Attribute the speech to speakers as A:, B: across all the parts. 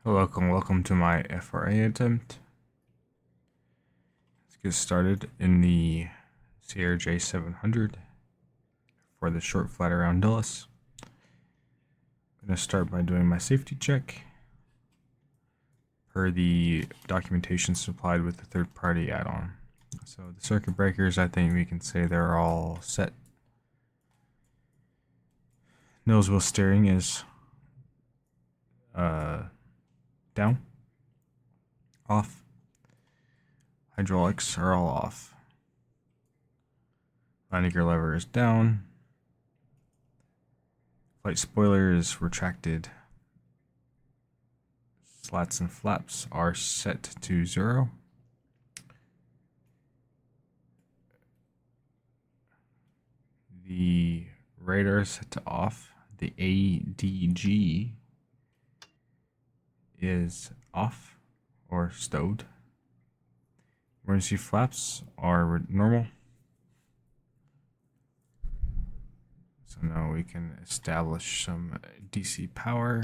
A: Hello, welcome to my F-R-A attempt. Let's get started in the CRJ 700 for the short flat around Dulles. I'm going to start by doing my safety check per the documentation supplied with the third-party add-on. So the circuit breakers, I think we can say they're all set. Nose wheel steering is down, off. Hydraulics are all off. Landing gear lever is down. Flight spoiler is retracted. Slats and flaps are set to 0. The radar is set to off. The ADG is off or stowed. Emergency flaps are normal. So now we can establish some DC power.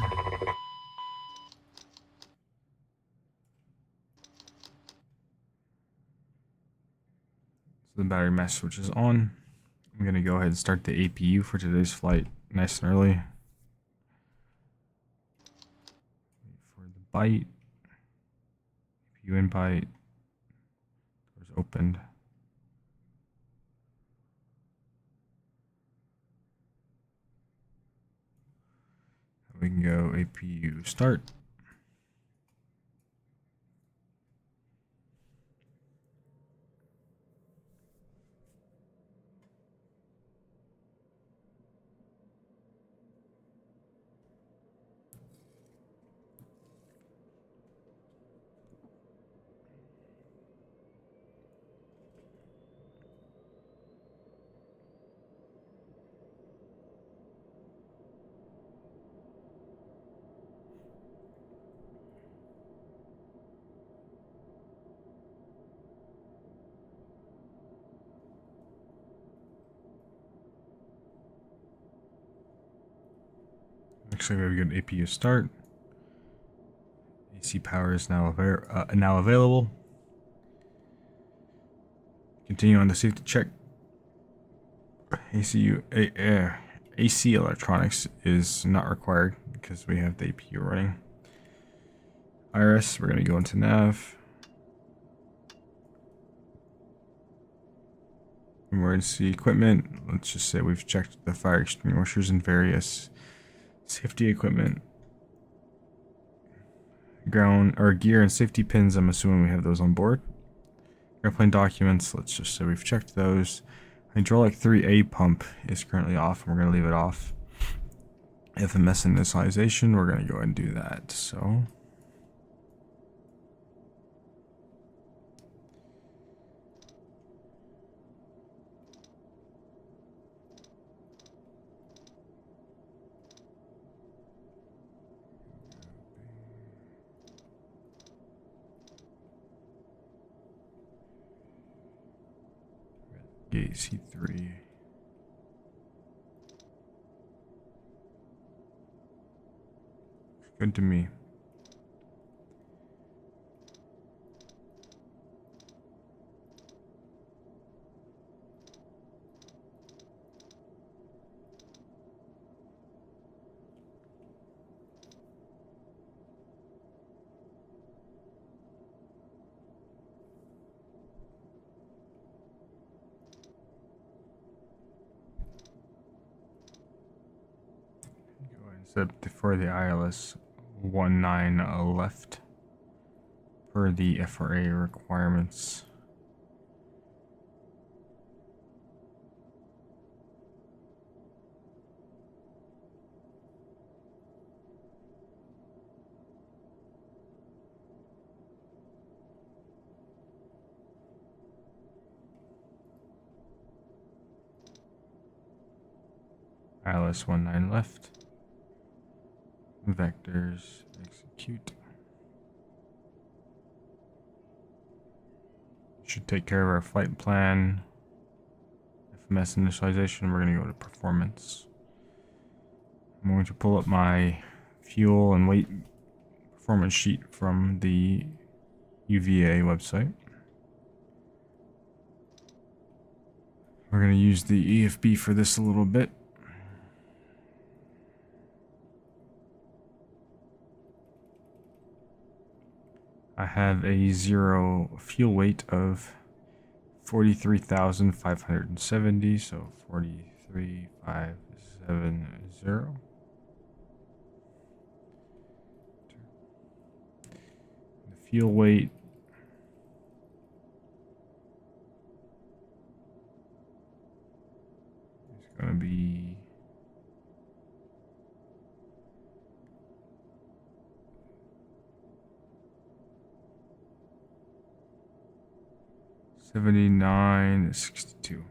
A: So the battery mass switch is on. I'm going to go ahead and start the APU for today's flight nice and early. For the bite, APU in bite, doors opened. We can go APU start. Actually, we have a good APU start. AC power is now available. Continue on the safety check. AC electronics is not required because we have the APU running. IRS, we're going to go into nav. Emergency equipment, let's just say we've checked the fire extinguishers and various safety equipment. Ground or gear and safety pins, I'm assuming we have those on board. Airplane documents, let's just say we've checked those. Hydraulic 3A pump is currently off, and we're going to leave it off. FMS initialization, we're going to go ahead and do that. So gate C3. Good to me. Go ahead and set up for the ILS 19 left per the F-R-A requirements. ILS 19 left. Vectors execute. Should take care of our flight plan. FMS initialization, we're going to go to performance. I'm going to pull up my fuel and weight performance sheet from the UVA website. We're going to use the EFB for this a little bit. I have a zero fuel weight of 43,570, so 43,570. The fuel weight is going to be 79.62.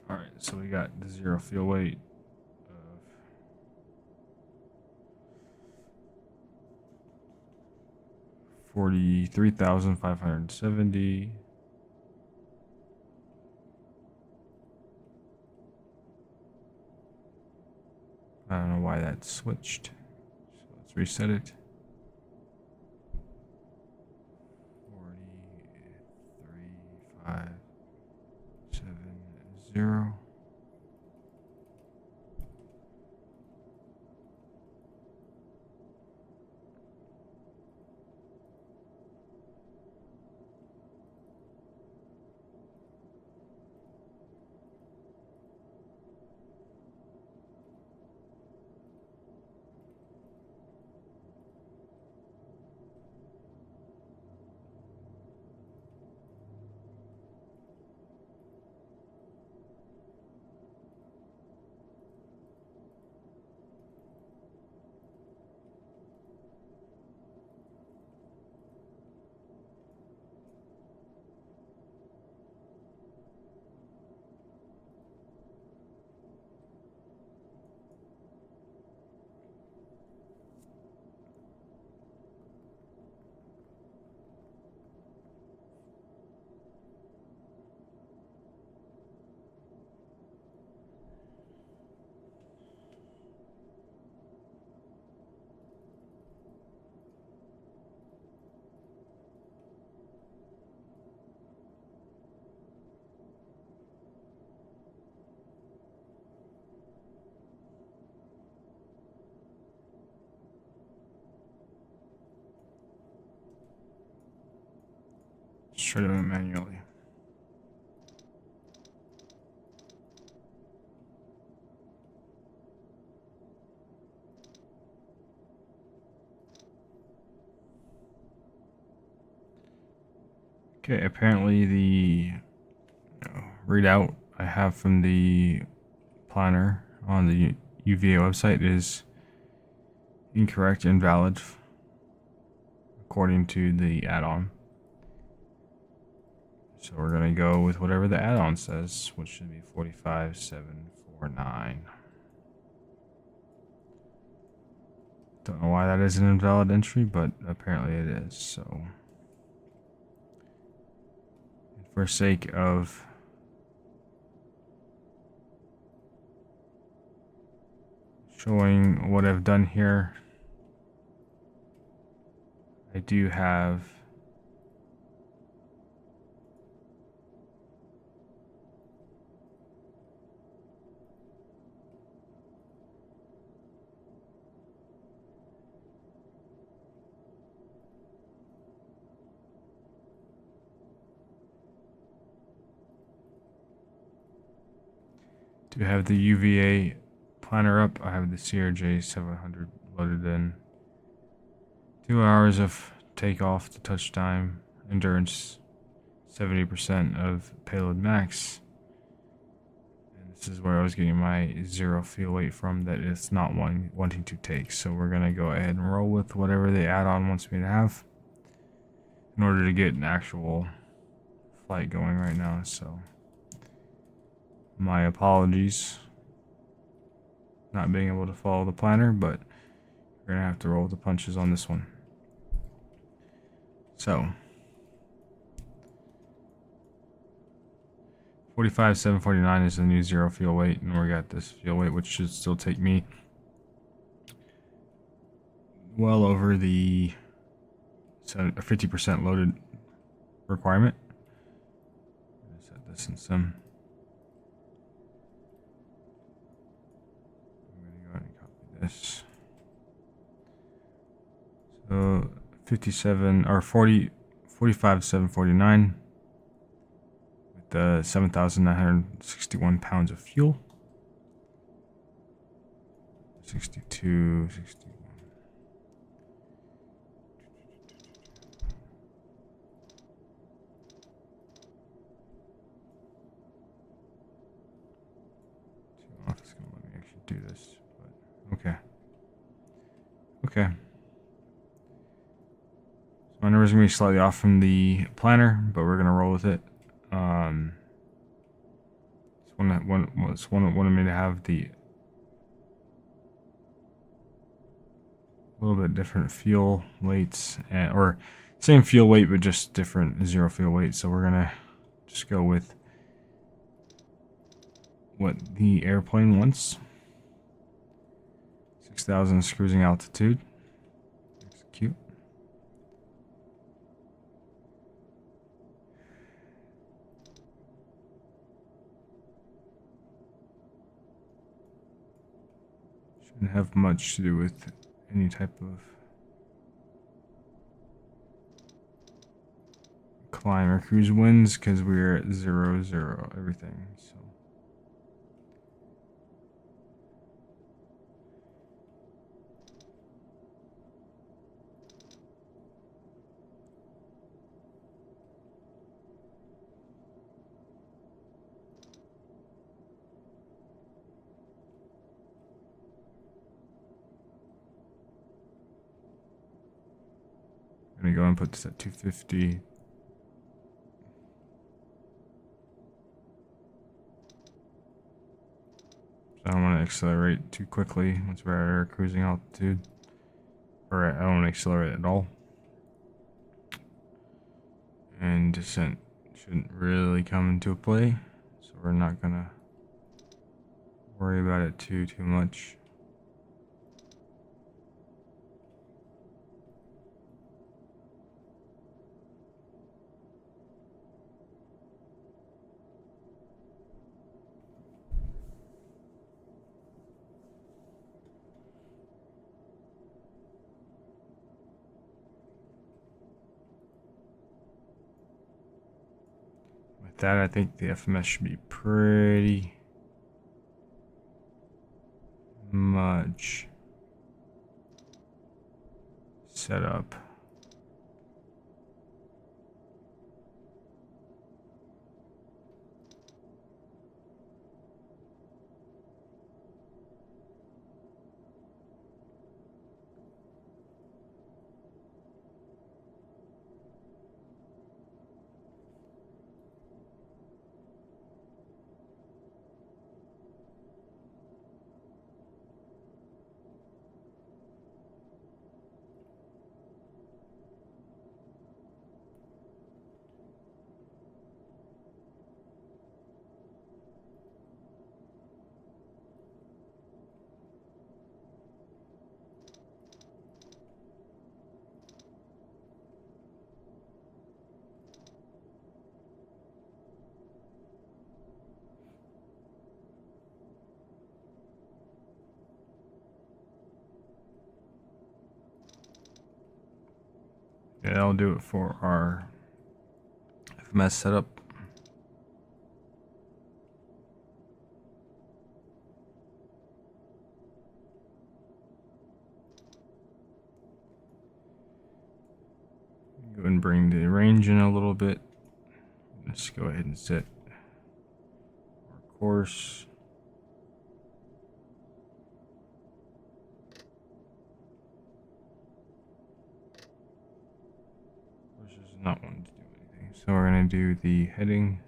A: All right, so we got the zero fuel weight of 43,570. I don't know why that switched. So let's reset it. 43,570. Just try doing it manually. Okay, apparently the readout I have from the planner on the UVA website is incorrect and invalid according to the add-on. So we're going to go with whatever the add-on says, which should be 45,749. Don't know why that is an invalid entry, but apparently it is. So for sake of showing what I've done here, I do have the UVA planner up. I have the CRJ 700 loaded in. 2 hours of takeoff to touchtime, endurance 70% of payload max. And this is where I was getting my zero fuel weight from that it's not wanting to take. So we're going to go ahead and roll with whatever the add-on wants me to have in order to get an actual flight going right now, so my apologies not being able to follow the planner, but we're gonna have to roll with the punches on this one. So 45,749 is the new zero fuel weight, and we got this fuel weight, which should still take me well over the 50% loaded requirement. I'm gonna set this in some. I'm gonna go ahead and copy this. So 57 or 45,749 with the 7,961 pounds of fuel. 62, 61. It's gonna let me actually do this, but okay. Okay. So my numbers are gonna be slightly off from the planner, but we're gonna roll with it. It's wanted me to have the little bit different fuel weights, or same fuel weight but just different zero fuel weight. So we're gonna just go with what the airplane wants. 6,000 is cruising altitude. Execute. Shouldn't have much to do with any type of climb or cruise winds because we're at 0, 0 everything. So I'm gonna go and put this at 250. I don't want to accelerate too quickly once we're at our cruising altitude. Or I don't want to accelerate at all. And descent shouldn't really come into play, so we're not gonna worry about it too much. With that, I think the FMS should be pretty much set up. Yeah, that'll do it for our FMS setup. Go and bring the range in a little bit. Let's go ahead and set our course. Course is not wanting to do anything, so So we're going to do the heading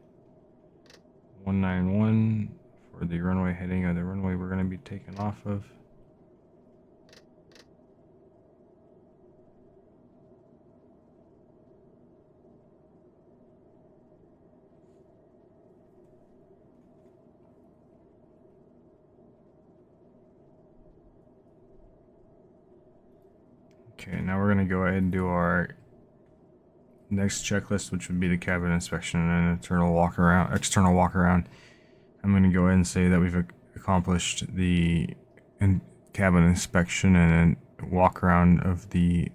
A: 191 for the runway heading of the runway we're going to be taking off of. Okay, now we're going to go ahead and do our next checklist, which would be the cabin inspection and external walk around. I'm going to go ahead and say that we've accomplished the cabin inspection and walk around of the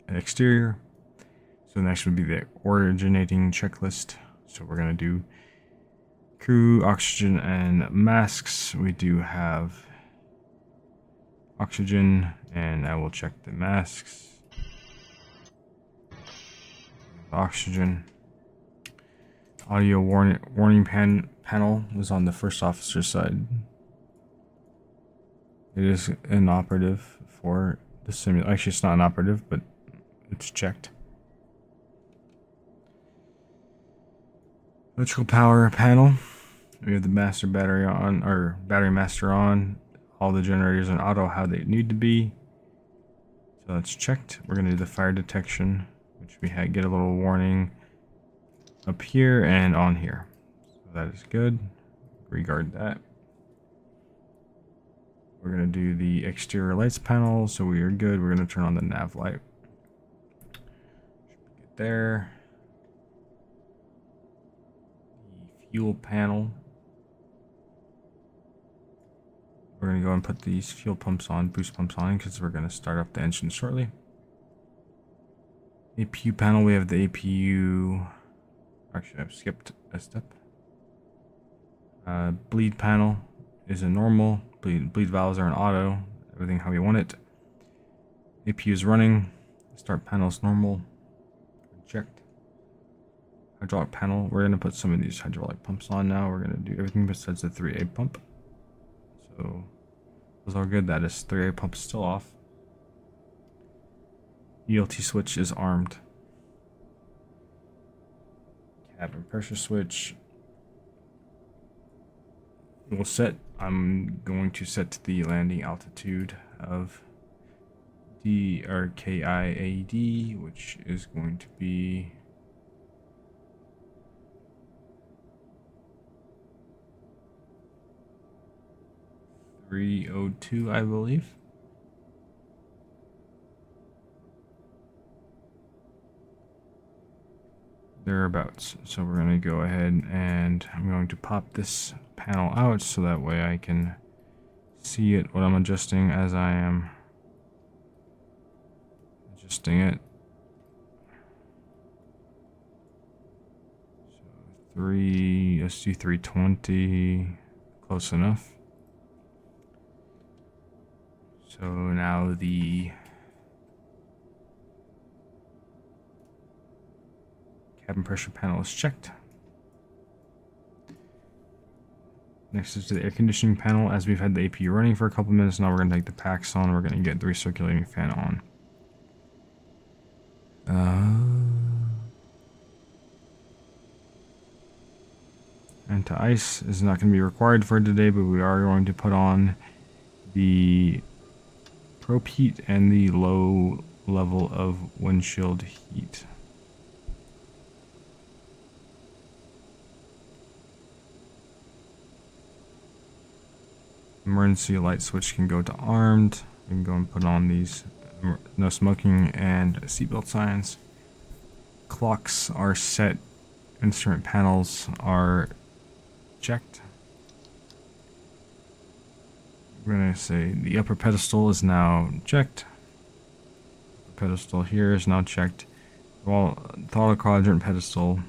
A: exterior. So next would be the originating checklist. So we're going to do crew, oxygen, and masks. We do have oxygen, and I will check the masks. Oxygen. Audio warning panel was on the first officer side. It is inoperative for the simulator. Actually, it's not inoperative, but it's checked. Electrical power panel. We have the master battery on, or battery master on. All the generators in auto how they need to be. So that's checked. We're going to do the fire detection, which we get a little warning up here and on here. So that is good. Regard that. We're going to do the exterior lights panel, so we are good. We're going to turn on the nav light. Get there. The fuel panel. We're going to go and put these fuel pumps on, boost pumps on, because we're going to start up the engine shortly. APU panel, we have the APU. Actually, I've skipped a step. Bleed panel is a normal. Bleed valves are in auto. Everything how you want it. APU is running. Start panel is normal. Checked. Hydraulic panel. We're going to put some of these hydraulic pumps on now. We're going to do everything besides the 3A pump. So, those are good. That is 3A pump still off. ELT switch is armed. Cabin pressure switch. We'll set. I'm going to set the landing altitude of KIAD, which is going to be 302, I believe. Thereabouts. So we're going to go ahead and I'm going to pop this panel out so that way I can see it, what I'm adjusting as I am adjusting it. So let's do 320, close enough. So now the cabin pressure panel is checked. Next is the air conditioning panel. As we've had the APU running for a couple minutes, now we're going to take the packs on. We're going to get the recirculating fan on. Anti-ice is not going to be required for today, but we are going to put on the probe heat and the low level of windshield heat. Emergency light switch can go to armed. We can go and put on these no smoking and seatbelt signs. Clocks are set. Instrument panels are checked. We're going to say the upper pedestal is now checked. The pedestal here is now checked. Well, throttle quadrant pedestal.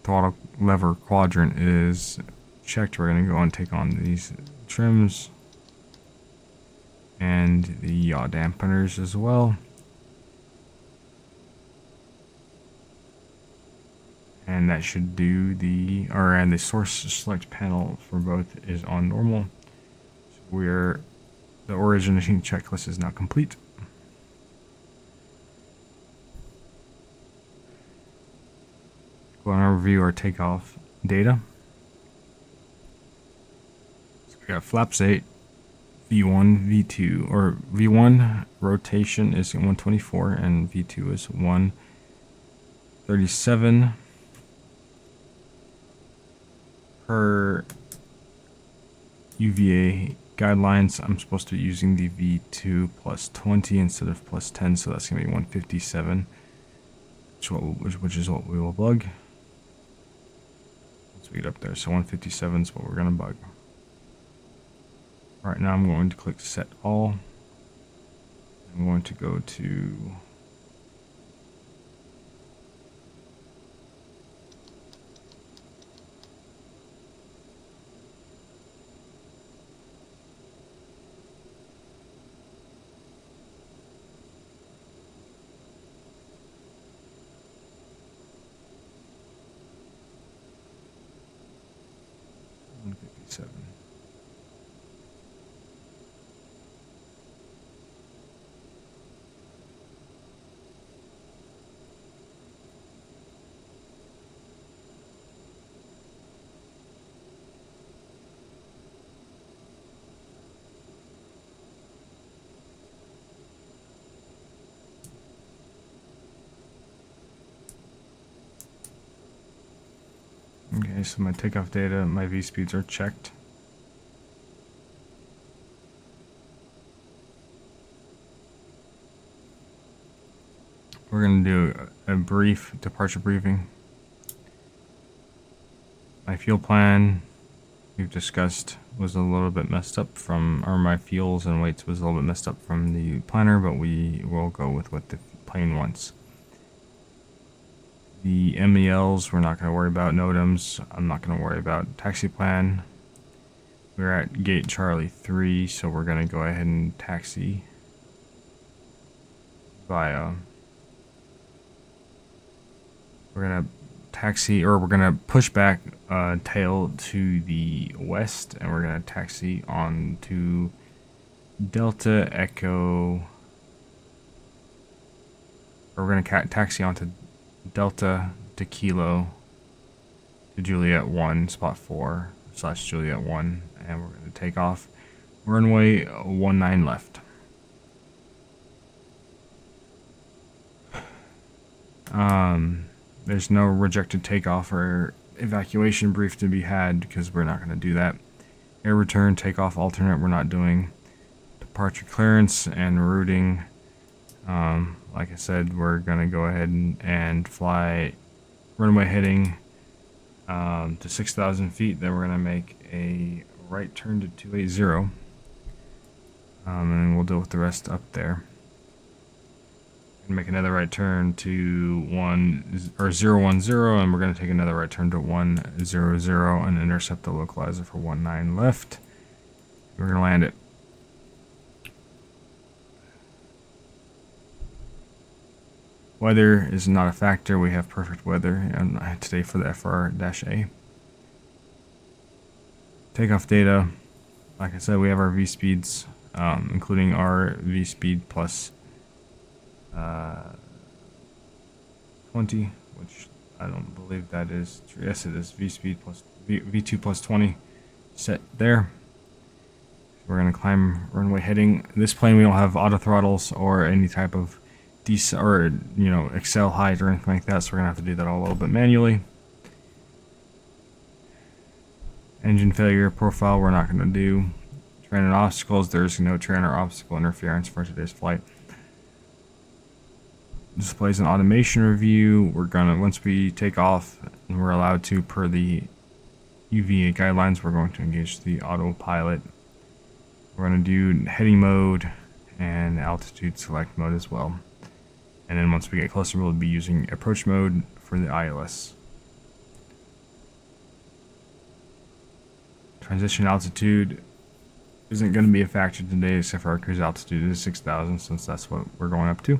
A: Throttle lever quadrant is checked. We're going to go and take on these trims and the yaw dampeners as well. And that should do and the source select panel for both is on normal. So the originating checklist is now complete. Go and review our takeoff data. So we got flaps 8, V1, V2, or V1 rotation is 124 and V2 is 137 per UVA guidelines. I'm supposed to be using the V2 plus 20 instead of plus 10, so that's going to be 157, which is what we will bug once we get up there. So 157 is what we're going to bug. Right now I'm going to click set all. I'm going to go to seven. Okay, so my takeoff data, my V speeds are checked. We're going to do a brief departure briefing. My fuel plan we've discussed was a little bit messed up from, or my fuels and weights was a little bit messed up from the planner, but we will go with what the plane wants. The MELs we're not going to worry about. NOTAMs I'm not going to worry about. Taxi plan, we're at gate Charlie 3, so we're going to go ahead and taxi via, we're going to taxi, or we're going to push back tail to the west, and we're going to taxi on to Delta Echo, or we're going to taxi onto Delta to Kilo to Juliet 1, spot 4 / Juliet 1, and we're going to take off. Runway 19 left. There's no rejected takeoff or evacuation brief to be had because we're not going to do that. Air return, takeoff alternate, we're not doing. Departure clearance and routing. Like I said, we're going to go ahead and fly runway heading to 6,000 feet. Then we're going to make a right turn to 280. And then we'll deal with the rest up there. And make another right turn to 010, and we're going to take another right turn to 100 and intercept the localizer for 19 left. We're going to land it. Weather is not a factor. We have perfect weather today for the Fr-A. Takeoff data. Like I said, we have our V speeds, including our V speed plus 20, which I don't believe that is true. Yes, it is. V speed plus V2 plus 20 set there. We're going to climb runway heading. This plane, we don't have auto throttles or any type of excel height or anything like that, so we're gonna have to do that all a little bit manually. Engine failure profile we're not gonna do. Terrain and obstacles, there's no terrain or obstacle interference for today's flight. Displays and automation review, we're gonna, once we take off and we're allowed to per the UVA guidelines, we're going to engage the autopilot. We're gonna do heading mode and altitude select mode as well. And then once we get closer, we'll be using approach mode for the ILS. Transition altitude isn't going to be a factor today, except for our cruise altitude is 6,000, since that's what we're going up to.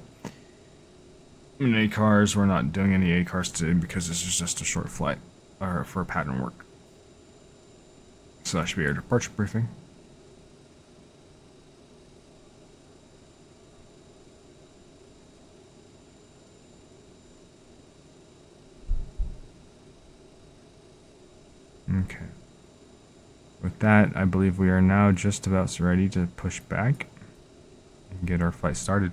A: And ACARS, we're not doing any ACARS today because this is just a short flight or for pattern work. So that should be our departure briefing. Okay. With that, I believe we are now just about ready to push back and get our flight started.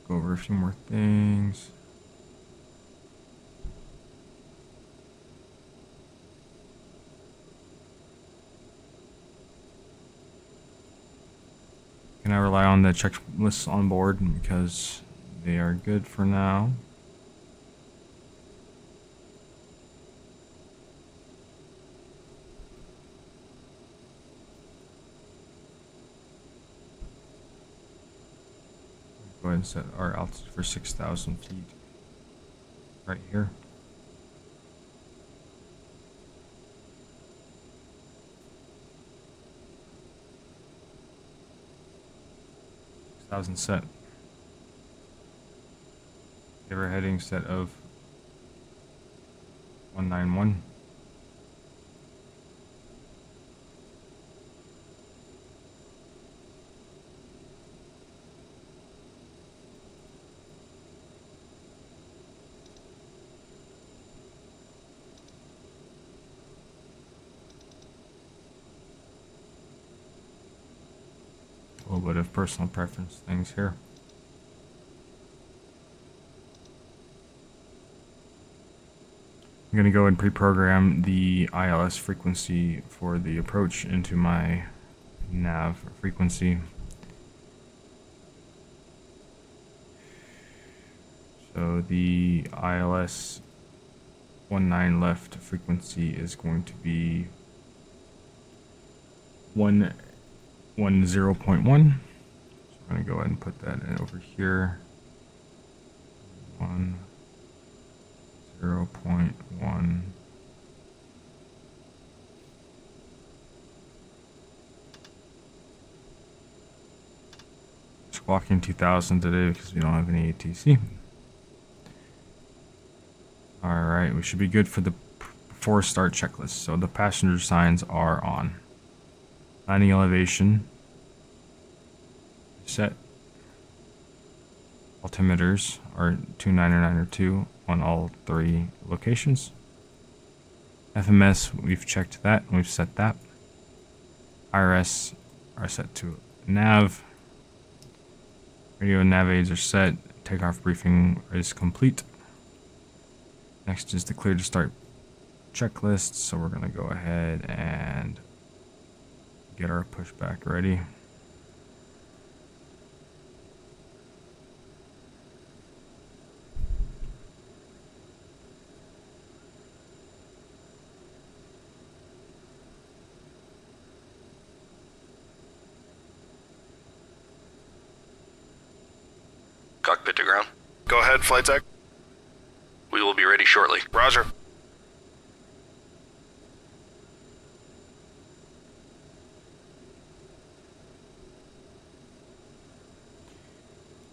A: Go over a few more things. Can I rely on the checklists on board because they are good for now? Go ahead and set our altitude for 6,000 feet right here. Thousand set. Give our heading set of 191. A little bit of personal preference things here. I'm going to go and pre-program the ILS frequency for the approach into my nav frequency. So the ILS 19 left frequency is going to be 110.1. So I'm going to go ahead and put that in over here. 10.1. Squawking 2000 today because we don't have any ATC. Alright, we should be good for the before start checklist. So the passenger signs are on. Landing elevation set. Altimeters are 299 on all 3 locations. FMS, we've checked that, we've set that. IRS are set to nav. Radio and nav aids are set. Takeoff briefing is complete. Next is the clear to start checklist. So we're going to go ahead and get our pushback ready.
B: Cockpit to ground.
C: Go ahead, flight tech.
B: We will be ready shortly.
C: Roger.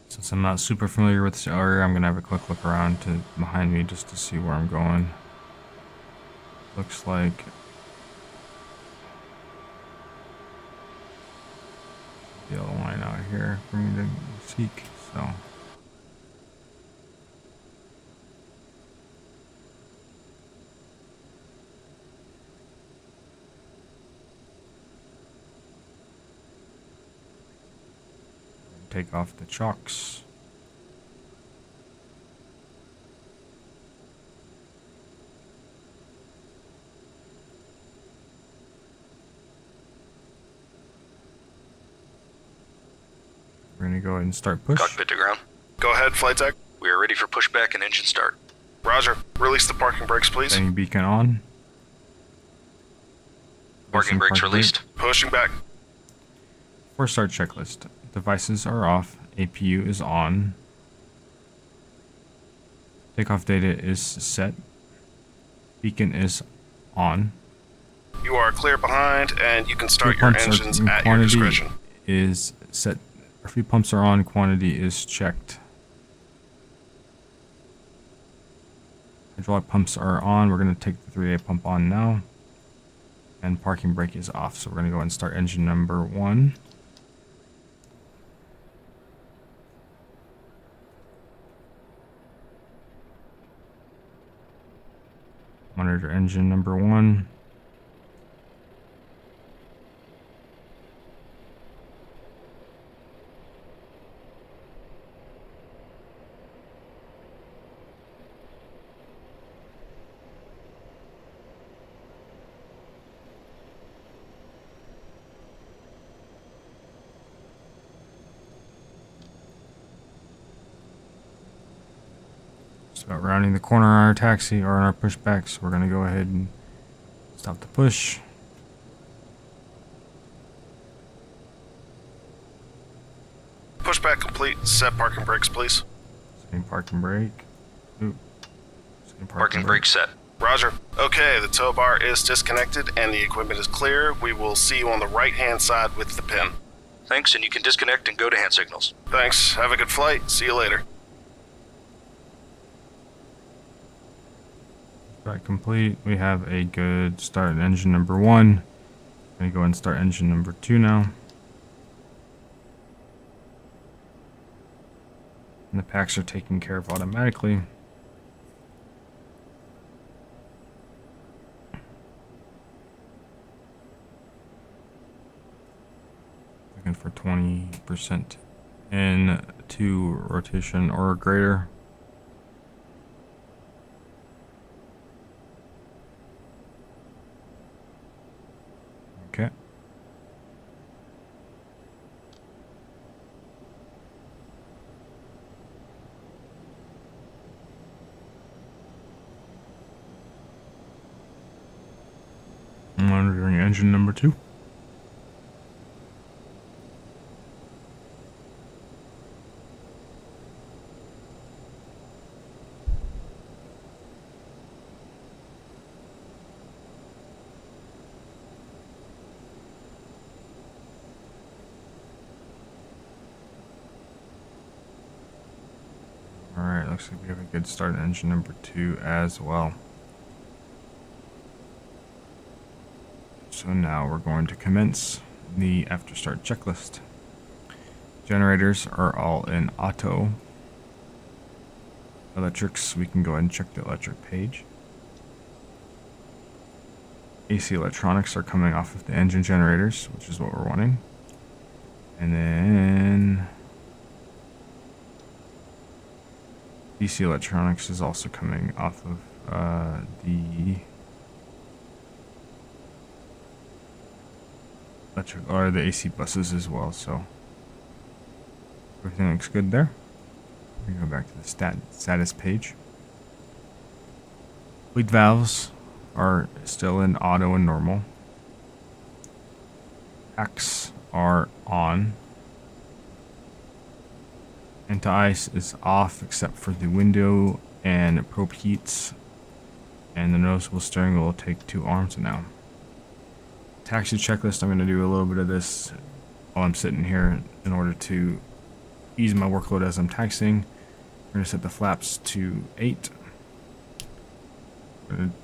A: Since I'm not super familiar with this area, I'm gonna have a quick look around to behind me just to see where I'm going. Looks like yellow line out here for me to seek, so. Take off the chocks. We're gonna go ahead and start push.
B: Cockpit to ground.
C: Go ahead, flight tech.
B: We are ready for pushback and engine start.
C: Roger. Release the parking brakes, please.
A: Setting beacon on.
B: Parking brakes released.
C: Pushing back.
A: For start checklist. Devices are off. APU is on. Takeoff data is set. Beacon is on.
C: You are clear behind, and you can start your engines at your discretion.
A: Is set. Our fuel pumps are on. Quantity is checked. Hydraulic pumps are on. We're going to take the 3A pump on now. And parking brake is off. So we're going to go and start engine number 1. Monitor engine number 1. About rounding the corner on our taxi or on our pushback, so we're going to go ahead and stop the push.
C: Pushback complete. Set parking brakes, please.
A: Same parking brake. Ooh. Same
B: Parking brake set.
C: Roger. Okay, the tow bar is disconnected and the equipment is clear. We will see you on the right-hand side with the pin.
B: Thanks, and you can disconnect and go to hand signals.
C: Thanks. Have a good flight. See you later.
A: Right, complete. We have a good start engine number 1. I'm going to go and start engine number 2 now. And the packs are taken care of automatically. Looking for 20% in 2 rotation or greater. Okay. Monitoring engine number 2. Alright, looks like we have a good start in engine number 2 as well. So now we're going to commence the after start checklist. Generators are all in auto. Electrics, we can go ahead and check the electric page. AC electronics are coming off of the engine generators, which is what we're wanting. And then DC electronics is also coming off of the electric or the AC buses as well. So everything looks good there. We go back to the status page. Bleed valves are still in auto and normal. Packs are on. Anti-ice is off except for the window and probe heats. And the noticeable steering wheel will take 2 arms now. Taxi checklist, I'm going to do a little bit of this while I'm sitting here in order to ease my workload as I'm taxiing. We're going to set the flaps to 8. We're going to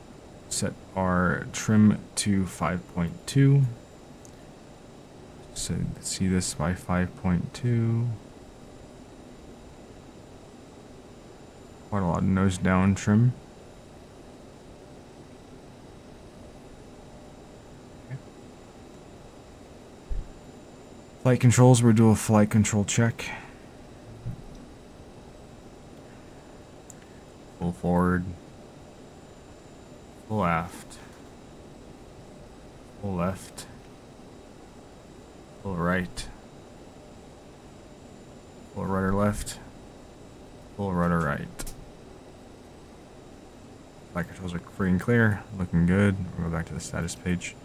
A: set our trim to 5.2. So see this by 5.2. Quite a lot of nose down trim. Okay. Flight controls, we'll do a flight control check. Full forward. Full aft. Full left. Full right. Full rudder left. Full rudder right. Flight controls are free and clear, looking good. We'll go back to the status page.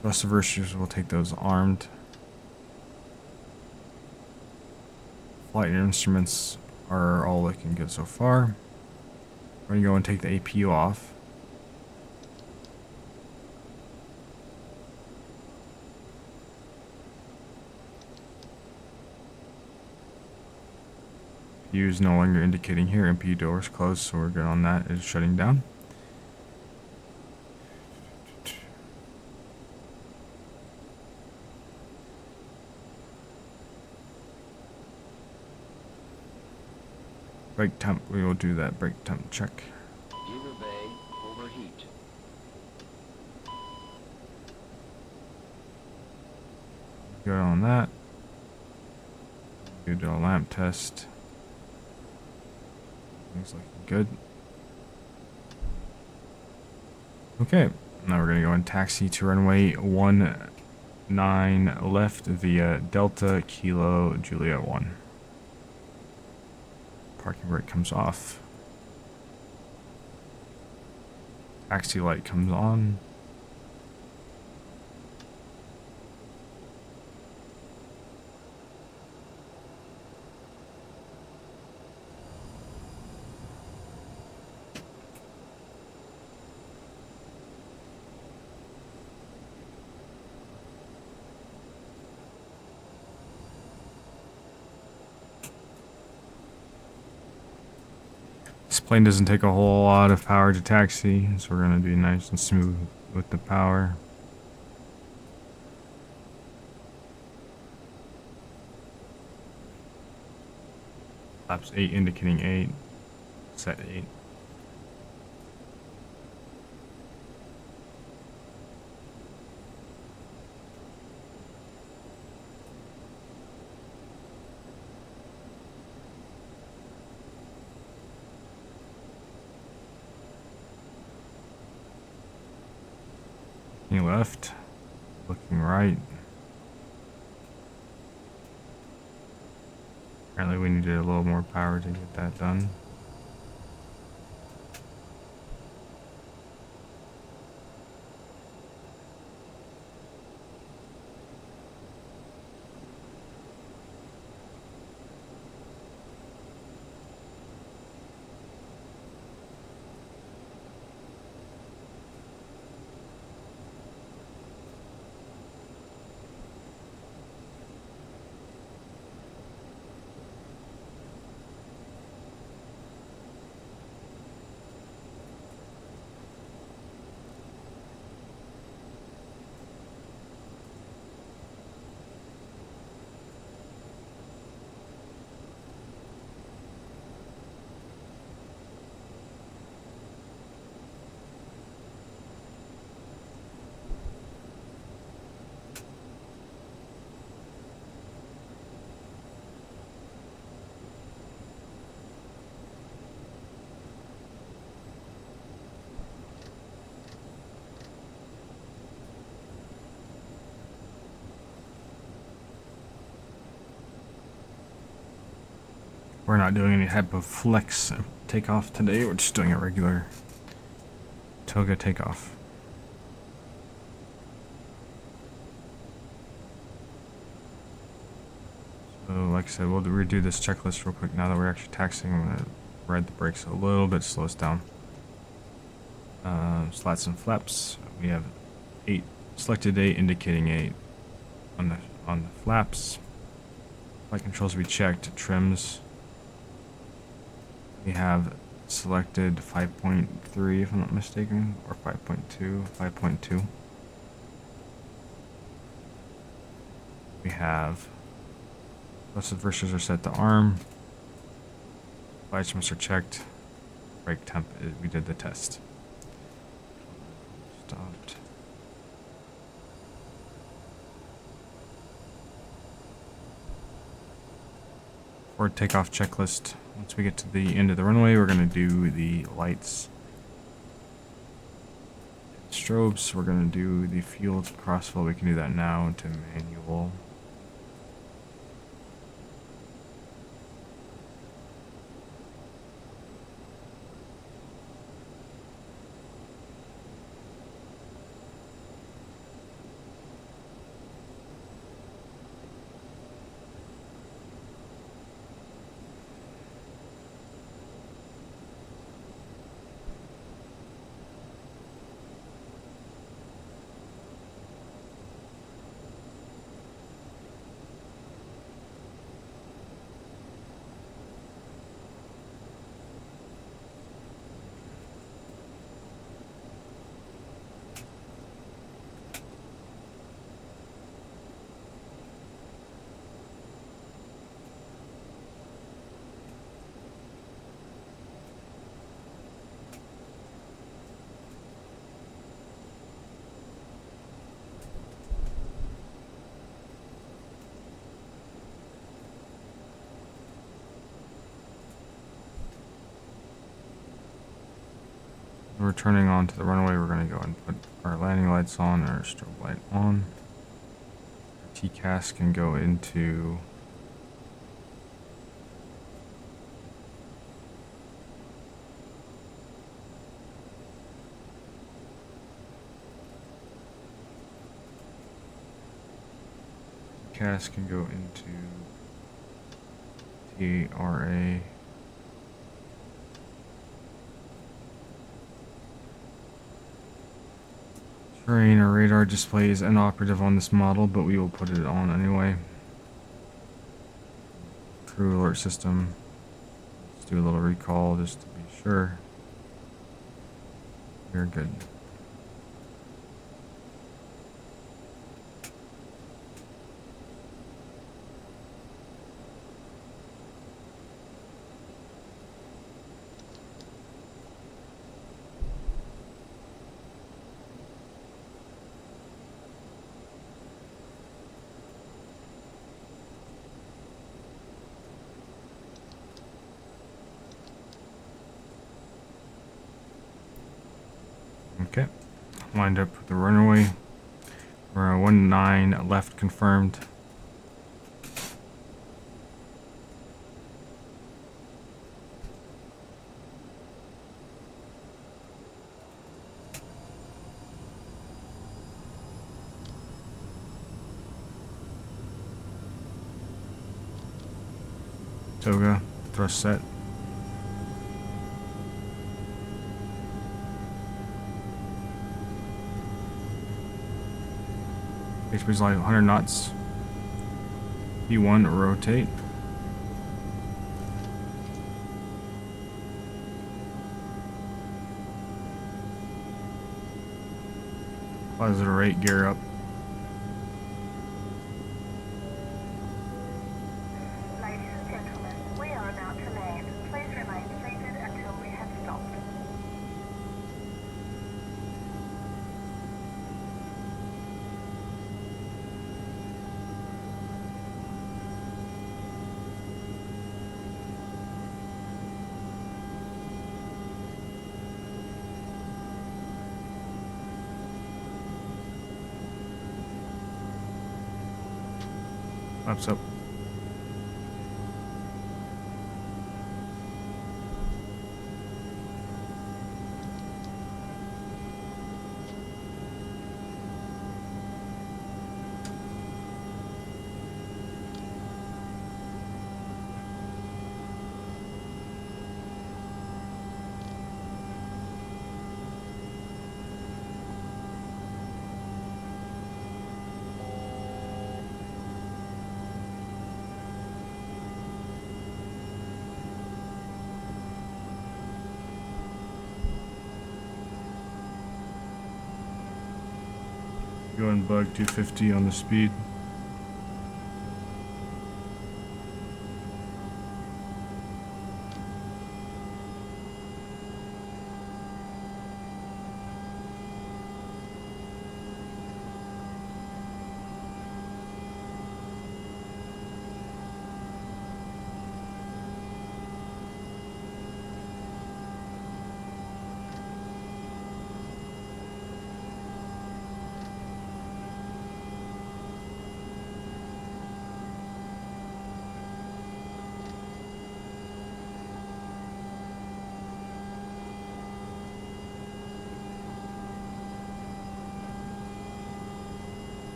A: Thrust reversers, we'll take those armed. Flight instruments are all looking good so far. We're going to go and take the APU off. APU is no longer indicating here. MPU door is closed, so we're good on that. It's shutting down. Brake temp, we will do that brake temp check.
D: Uva Bay heat.
A: Good on that. Do a lamp test. Looks looking good. Okay, now we're gonna go and taxi to runway 19 left via Delta Kilo Juliet 1. Parking brake comes off. Taxi light comes on. This plane doesn't take a whole lot of power to taxi, so we're going to be nice and smooth with the power. Flaps 8 indicating 8, set 8. Looking left, looking right. Apparently we needed a little more power to get that done. We're not doing any type of flex takeoff today, we're just doing a regular toga takeoff. So like I said, we'll redo this checklist real quick now that we're actually taxiing. I'm going to ride the brakes a little bit, slow us down. Slats and flaps, we have 8, selected 8 indicating 8 on the flaps. Flight controls we checked, trims. We have selected 5.3 if I'm not mistaken, or 5.2, 5.2. We have thrust reversers are set to arm. Flight instruments are checked. Brake temp, we did the test. Stopped. For takeoff checklist. Once we get to the end of the runway, we're going to do the lights. Strobes, we're going to do the fuel to crossfill. We can do that now into manual. We're turning on to the runway. We're going to go and put our landing lights on, our strobe light on. Our TCAS can go into TCAS can go into TRA. Terrain or radar display is inoperative on this model, but we will put it on anyway. Crew alert system. Let's do a little recall just to be sure. We're good. Okay, lined up with the runway. We're 19 left confirmed. Toga, thrust set. Speed's like 100 knots. P1 rotate. Positive rate, gear up.
D: Ladies and gentlemen, we are about to land. Please remain seated until we have stopped.
A: Flaps up. Going bug 250 on the speed.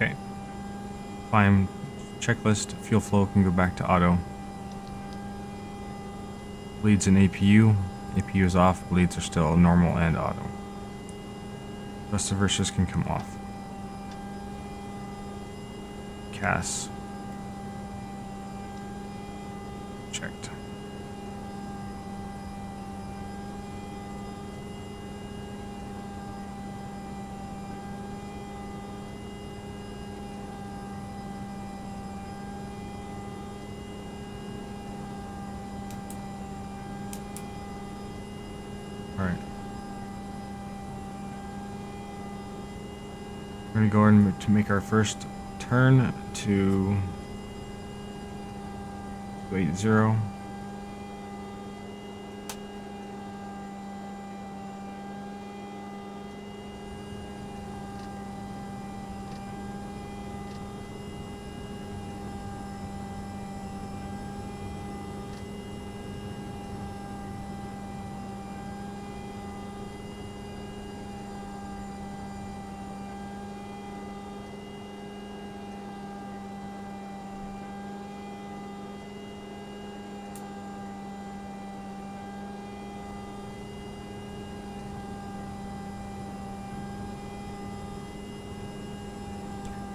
A: Okay. Climb checklist. Fuel flow can go back to auto. Bleeds in APU. APU is off. Bleeds are still normal and auto. Thrust reversers can come off. CAS. Checked. Alright. going to go in to make our first turn to 280.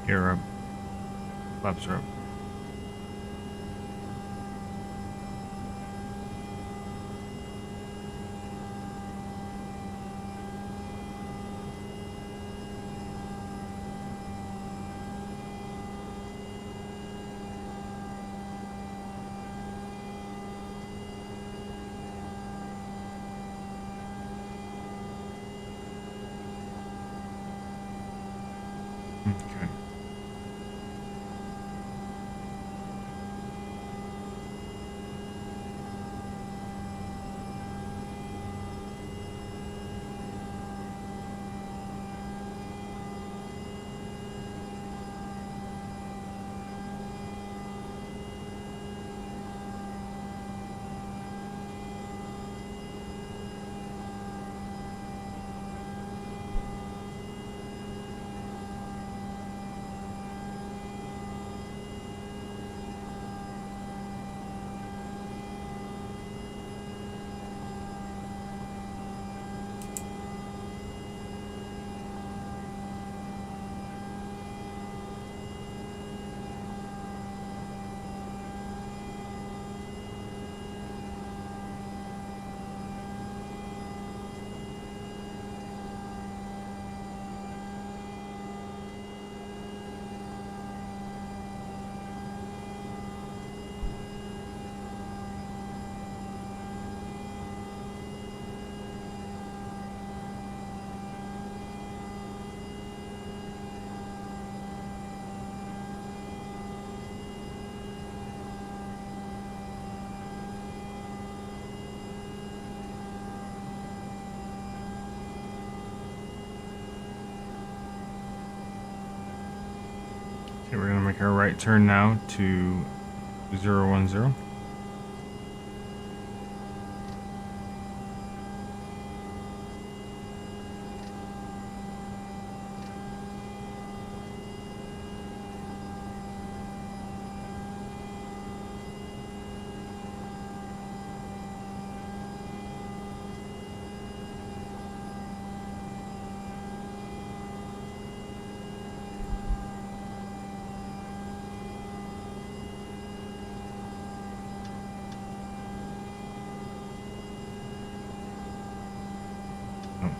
A: Air up. Flaps are up. Okay. Okay, we're going to make our right turn now to 010. Oh.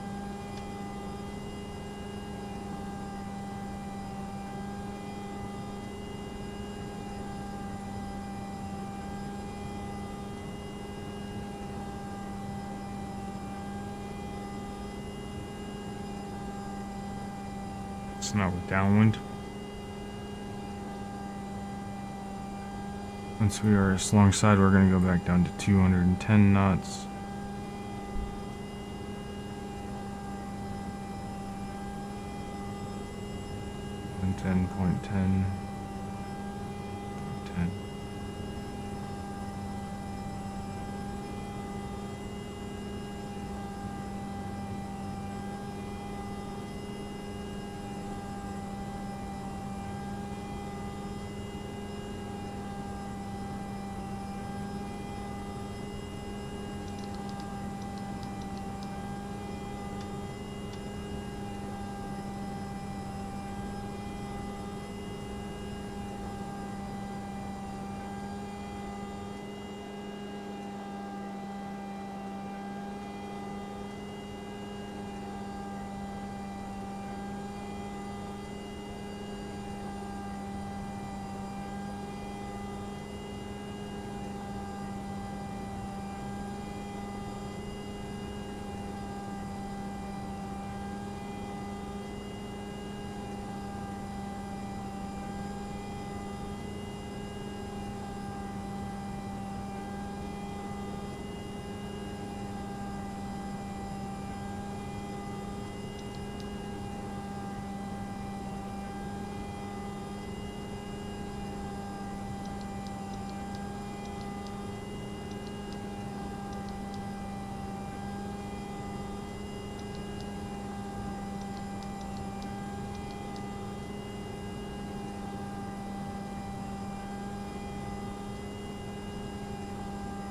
A: It's now with downwind. Once we are alongside, we're going to go back down to 210 knots. And 10.10. 10.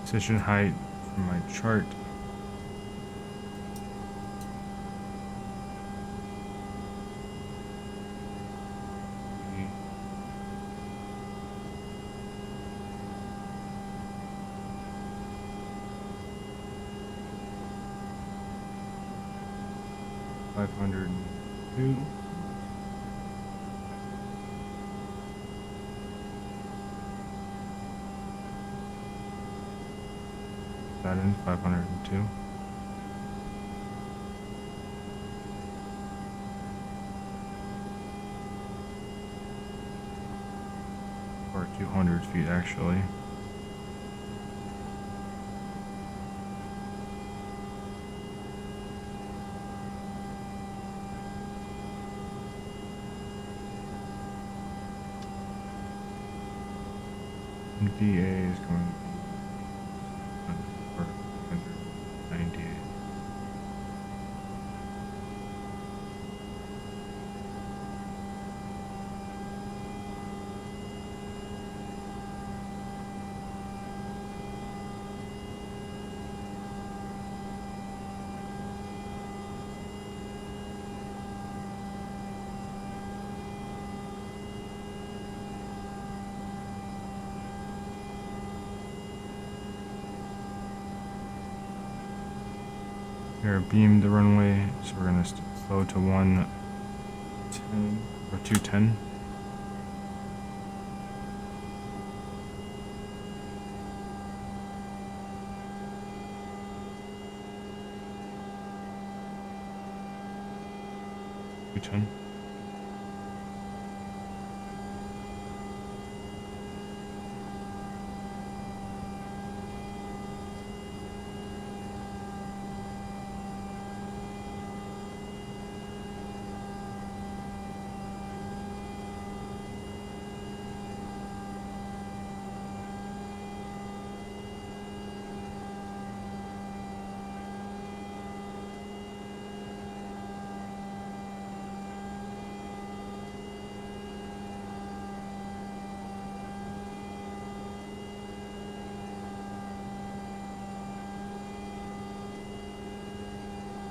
A: Position height from my chart. $502. That in 502. Or 200 feet actually. DA is going to be 198. Here, beam the runway, so we're gonna slow to 110 or 210.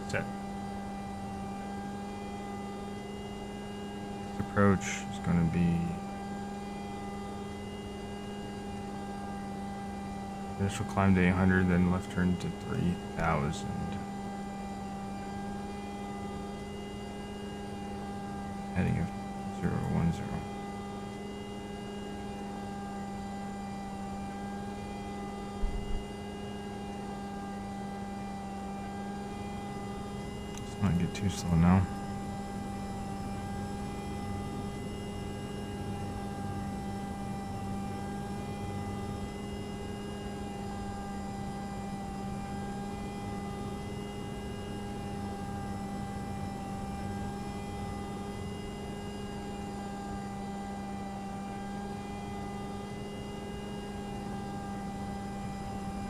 A: Set. This approach is going to be initial climb to 800, then left turn to 3000. Heading of 010. Let's not get too slow now.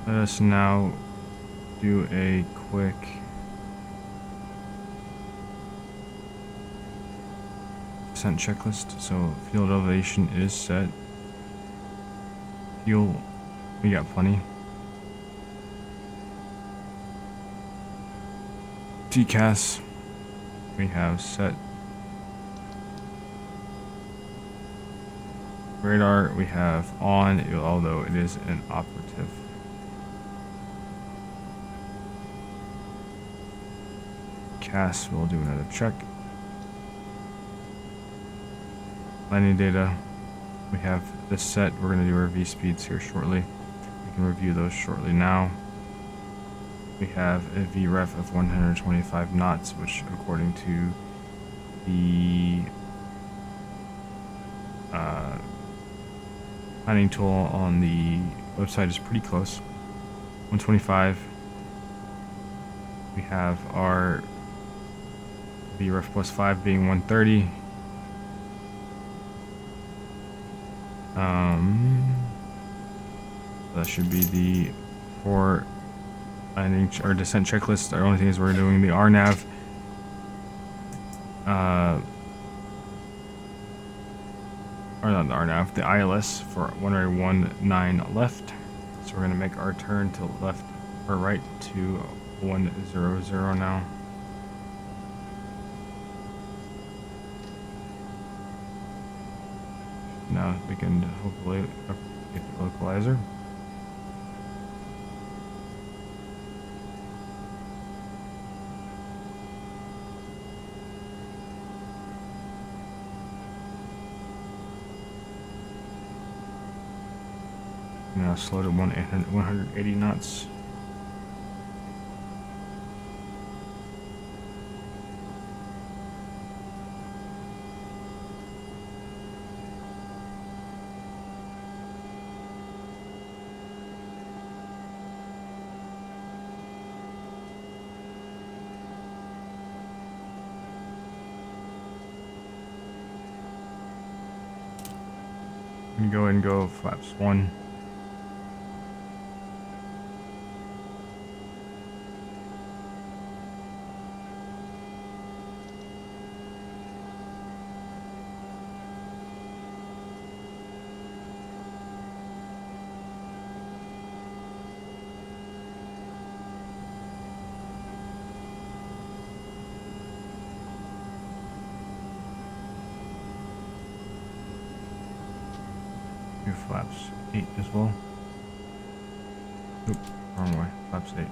A: Let us now do a quick descent checklist. So field elevation is set. Fuel, we got plenty. TCAS, we have set. Radar, we have on, although it is inoperative. CAS, we'll do another check. Landing data, we have this set. We're going to do our V speeds here shortly. We can review those shortly now. We have a VREF of 125 knots, which according to the planning tool on the website is pretty close. 125. We have our VREF plus 5 being 130. That should be the 4 landing or descent checklist. The only thing is we're doing the RNAV. Or not the RNAV, the ILS for runway 19 left. So So we're gonna make our turn to the left or right to 100 now. Now we can hopefully get the localizer. Now slow to 180 knots. And go ahead and go flaps 1. Do flaps 8 as well. Oop, wrong way. Flaps 8.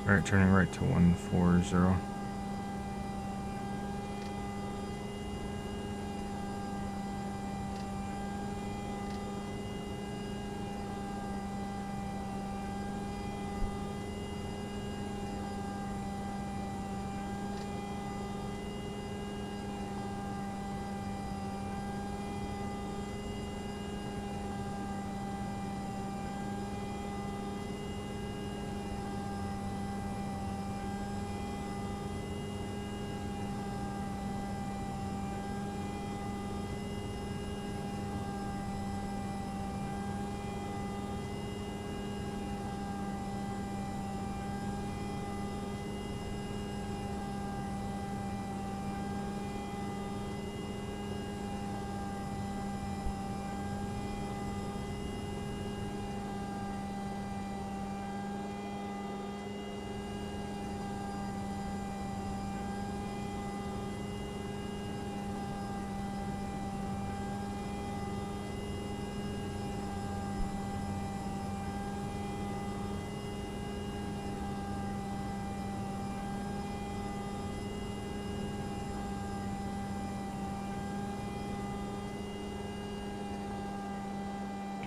A: Alright, turning right to 140.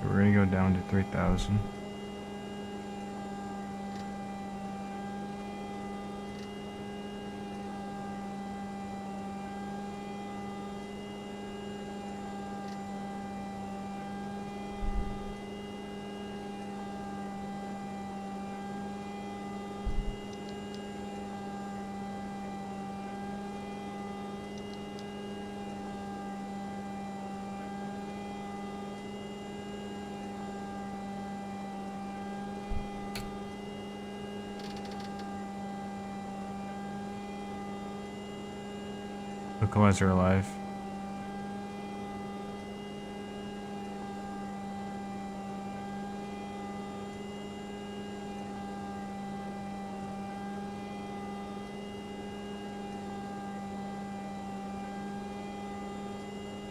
A: Okay, we're gonna go down to 3,000. Localizer alive.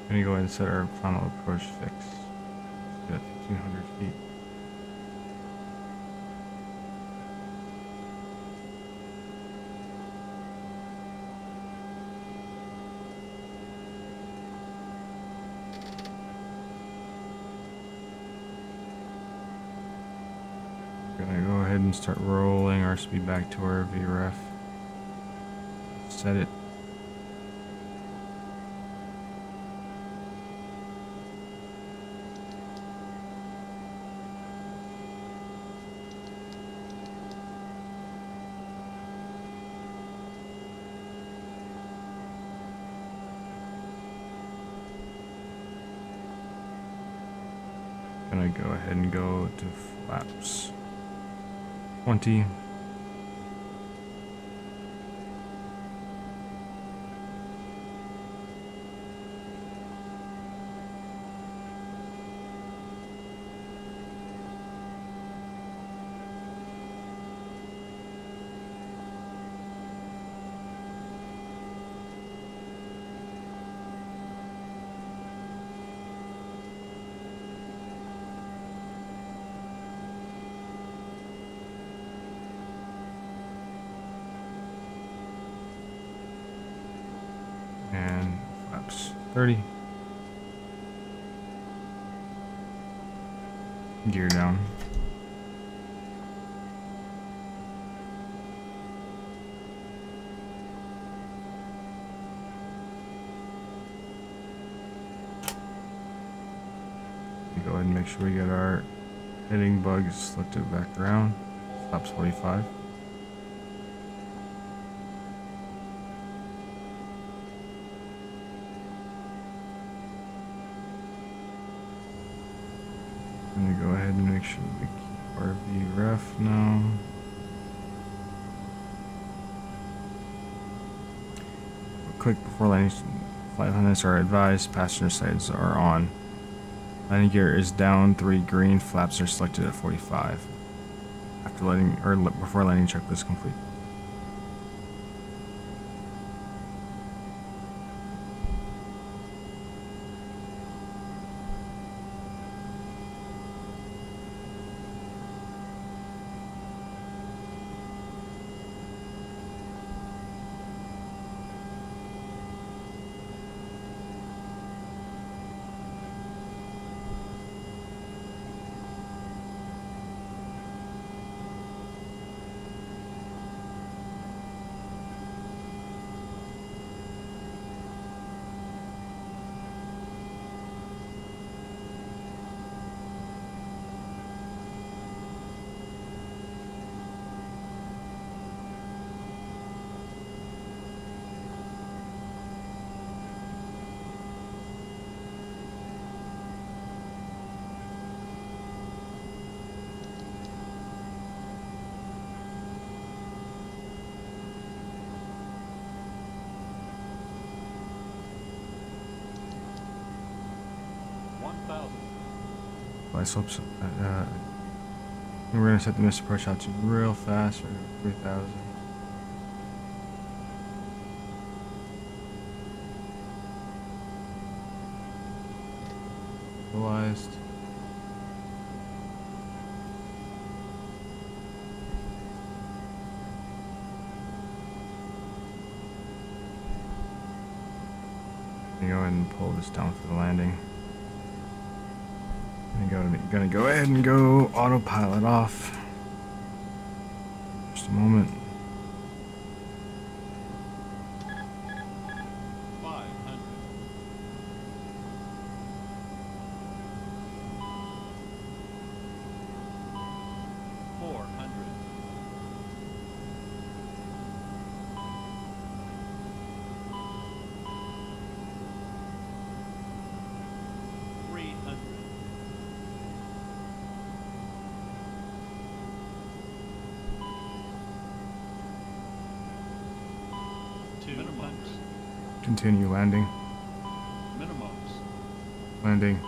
A: Gonna go ahead and set our final approach fix. At 1,500 feet. start rolling our speed back to our VREF. Set it. Gonna go ahead and go to flaps 20. And flaps 30. Gear down. Go ahead and make sure we get our heading bugs selected back around. Flaps 45. I'm gonna go ahead and make sure we keep our VREF now. Quick before landing, flight attendants are advised passenger sides are on. Landing gear is down 3 green, flaps are selected at 45. After landing, or before landing checklist complete. I hope so. We're gonna set the missed approach out to real fast for 3,000. Stabilized. Go ahead and pull this down for the landing. Gonna go ahead and go autopilot off. Just a moment.
E: 500. 400. 300. 200.
A: Continue landing.
E: Minimums.
A: Landing.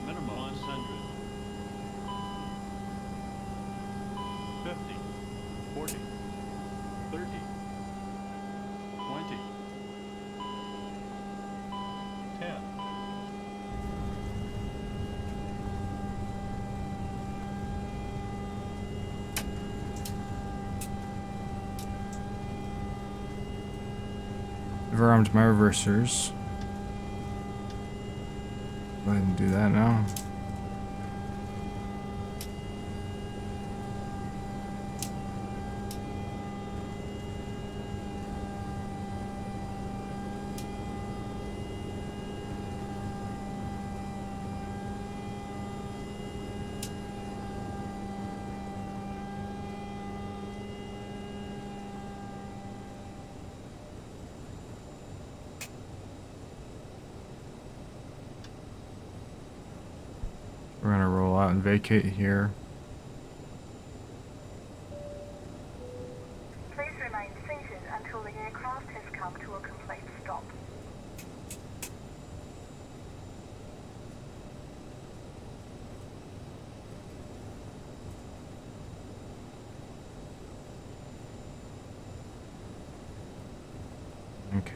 E: Minimum 100. 50. 40. 30. 20. 10.
A: I've armed my reversers. Go ahead and do that now. on vacate here.
D: Please remain seated until the aircraft has come to a complete stop.
A: Okay.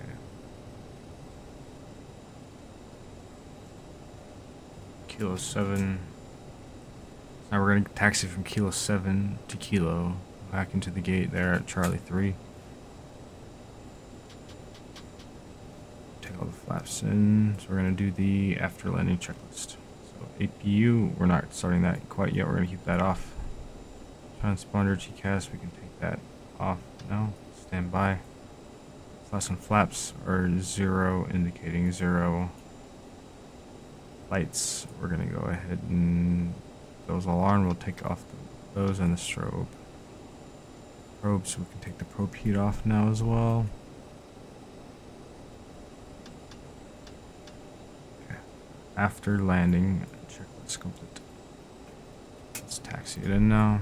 A: Kilo 7. Now we're going to taxi from Kilo 7 to Kilo, back into the gate there at Charlie 3. Take all the flaps in. So we're going to do the after landing checklist. So APU, we're not starting that quite yet. We're going to keep that off. Transponder TCAS, we can take that off now. Stand by. Flaps and flaps are 0, indicating 0. Lights, we're going to go ahead and those alarm, we'll take off those and the strobe. Probes, we can take the probe heat off now as well. Okay. After landing, checklist complete. Let's taxi it in now.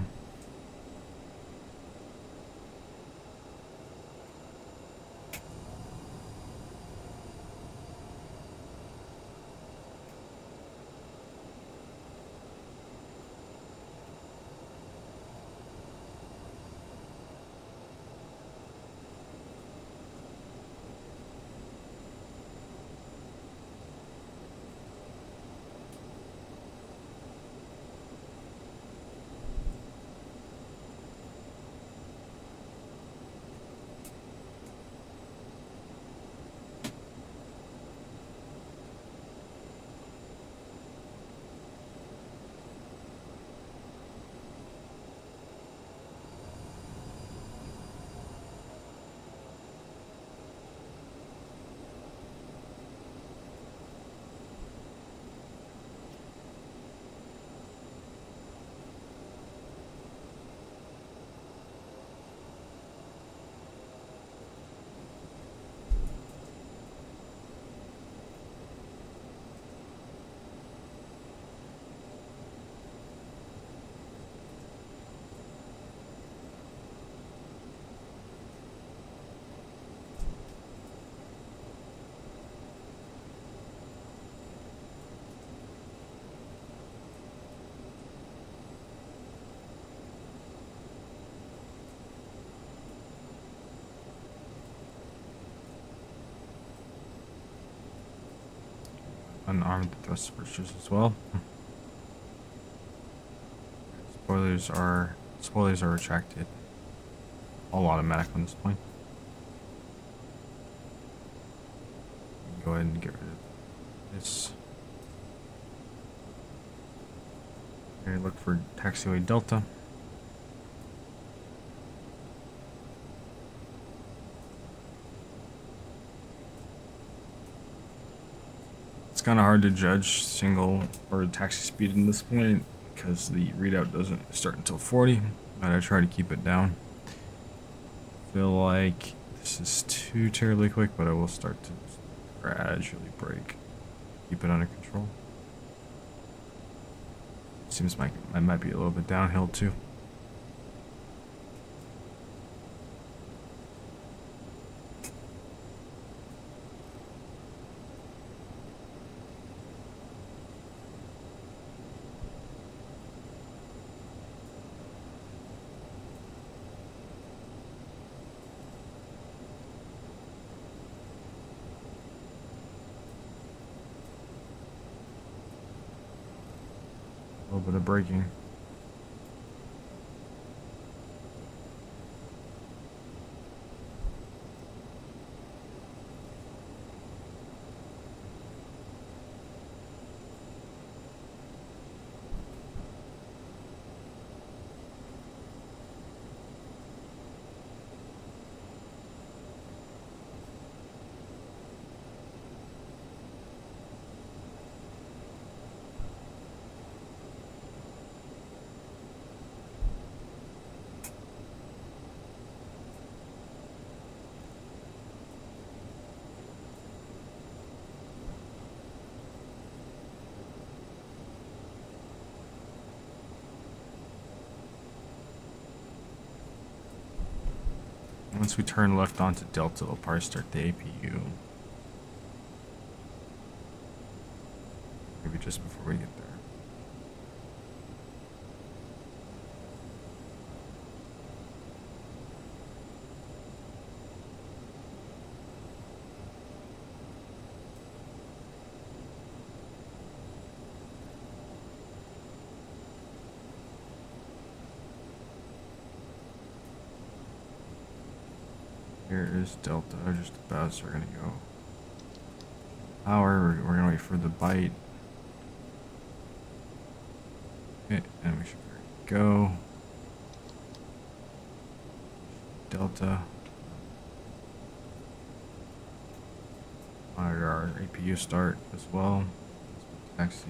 A: Unarmed the thrust pushers as well. Spoilers are retracted. All automatic on this point. Go ahead and get rid of this. Okay, look for taxiway Delta. It's kind of hard to judge single or taxi speed in this point because the readout doesn't start until 40, but I try to keep it down. Feel like this is too terribly quick, but I will start to gradually brake. Keep it under control. Seems like I might be a little bit downhill too. A little bit of braking. Once we turn left onto Delta, we'll probably start the APU. Maybe just before we get there. Here is Delta, just about as we're gonna go. Power, we're gonna wait for the bite. Okay, and we should go. Delta. Monitor our APU start as well. Taxi.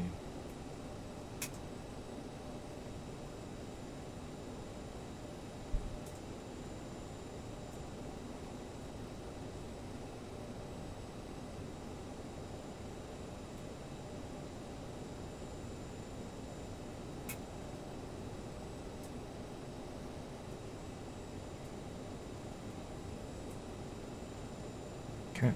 A: Okay.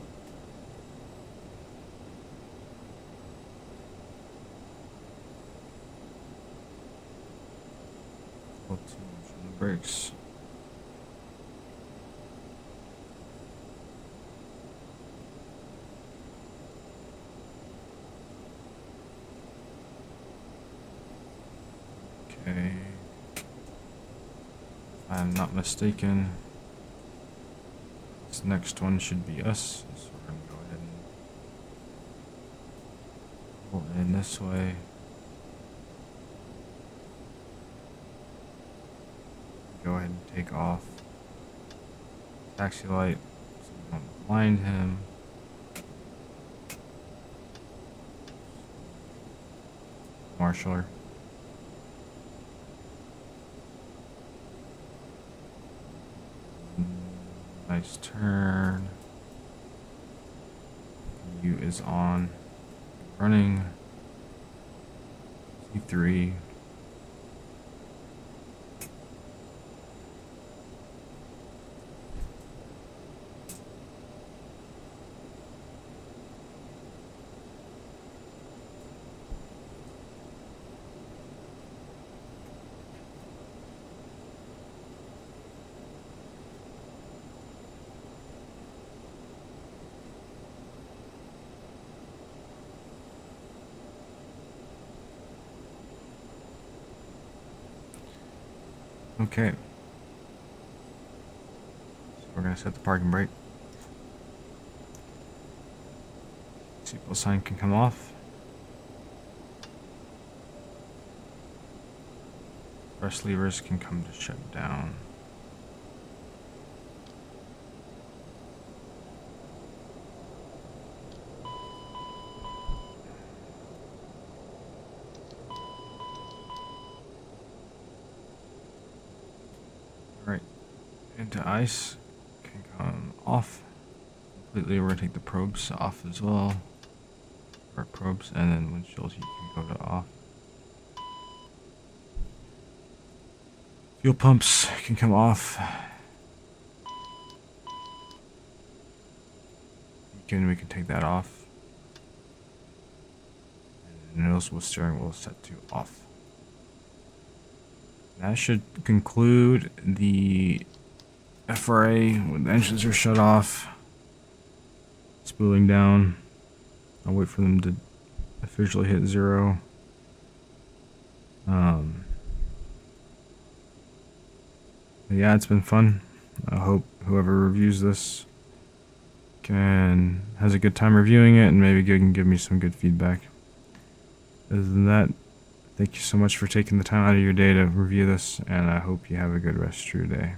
A: Hold too much on the brakes. Okay. If I'm not mistaken, this next one should be us. So we're gonna go ahead and pull in this way. Go ahead and take off. Taxi light, so we don't blind him. Marshaller. Nice turn. U is on. Running. C3. Okay. So we're gonna set the parking brake. Seatbelt sign can come off. Press levers can come to shut down. Alright, into ice can come off completely. We're gonna take the probes off as well. Or probes, and then windshield heat can go to off. Fuel pumps can come off. We can take that off. And the noticeable steering wheel is set to off. That should conclude the Fr-A when the engines are shut off. Spooling down. I'll wait for them to officially hit 0. Yeah, it's been fun. I hope whoever reviews this has a good time reviewing it and maybe can give me some good feedback. Other than that, thank you so much for taking the time out of your day to review this, and I hope you have a good rest of your day.